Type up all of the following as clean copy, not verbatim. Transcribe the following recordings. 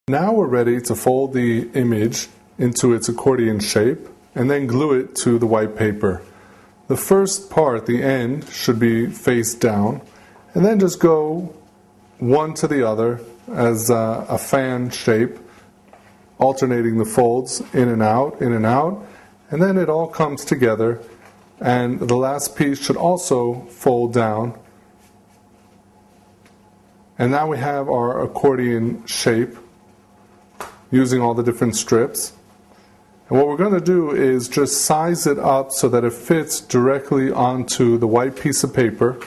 Now we're ready to fold the image into its accordion shape and then glue it to the white paper. The first part, the end, should be face down, and then just go one to the other as a fan shape, alternating the folds in and out, and then it all comes together, and the last piece should also fold down. And now we have our accordion shape using all the different strips. And what we're going to do is just size it up so that it fits directly onto the white piece of paper.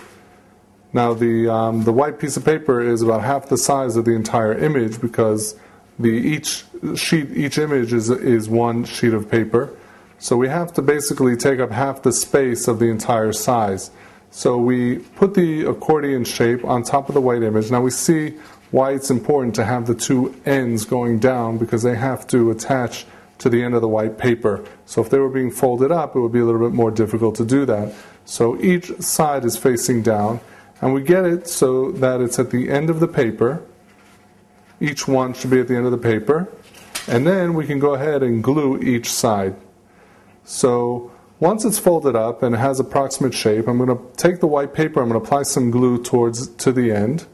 Now the white piece of paper is about half the size of the entire image because each image is one sheet of paper. So we have to basically take up half the space of the entire size. So we put the accordion shape on top of the white image. Now we see why it's important to have the two ends going down, because they have to attach to the end of the white paper. So if they were being folded up, it would be a little bit more difficult to do that. So each side is facing down, and we get it so that it's at the end of the paper. Each one should be at the end of the paper. And then we can go ahead and glue each side. So once it's folded up and it has approximate shape, I'm going to take the white paper, I'm going to apply some glue to the end.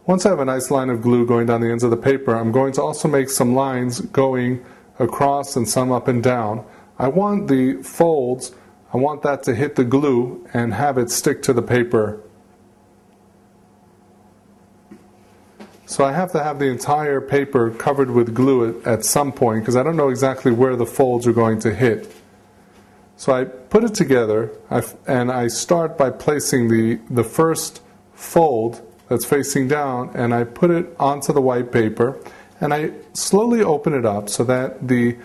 Once I have a nice line of glue going down the ends of the paper, I'm going to also make some lines going across and some up and down. I want the folds, I want that to hit the glue and have it stick to the paper. So I have to have the entire paper covered with glue at some point, because I don't know exactly where the folds are going to hit. So I put it together, and I start by placing the first fold that's facing down, and I put it onto the white paper, and I slowly open it up so that the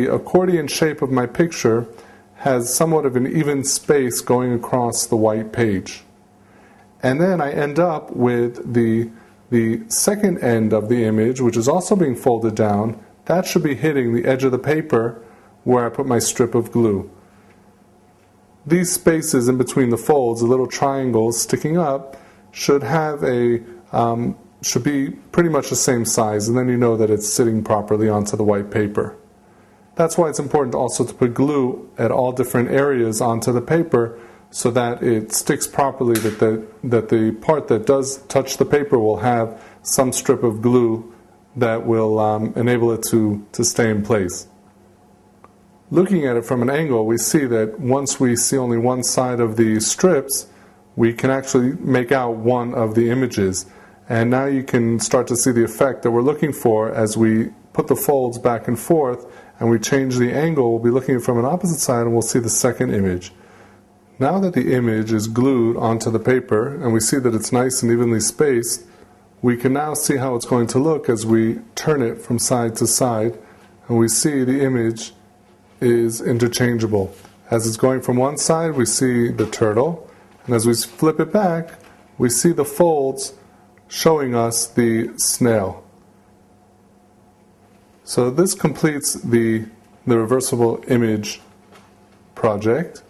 accordion shape of my picture has somewhat of an even space going across the white page. And then I end up with the second end of the image, which is also being folded down. That should be hitting the edge of the paper where I put my strip of glue. These spaces in between the folds, the little triangles sticking up, should be pretty much the same size, and then you know that it's sitting properly onto the white paper. That's why it's important also to put glue at all different areas onto the paper so that it sticks properly, that the part that does touch the paper will have some strip of glue that will enable it to stay in place. Looking at it from an angle, we see that once we see only one side of the strips, we can actually make out one of the images. And now you can start to see the effect that we're looking for as we put the folds back and forth and we change the angle. We'll be looking from an opposite side and we'll see the second image. Now that the image is glued onto the paper and we see that it's nice and evenly spaced, we can now see how it's going to look as we turn it from side to side, and we see the image is interchangeable. As it's going from one side, we see the turtle, and as we flip it back, we see the folds showing us the snail. So this completes the reversible image project.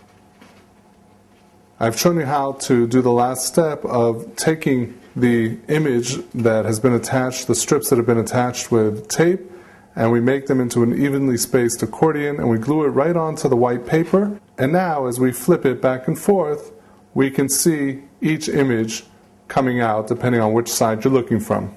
I've shown you how to do the last step of taking the image that has been attached, the strips that have been attached with tape, and we make them into an evenly spaced accordion, and we glue it right onto the white paper. And now as we flip it back and forth, we can see each image coming out depending on which side you're looking from.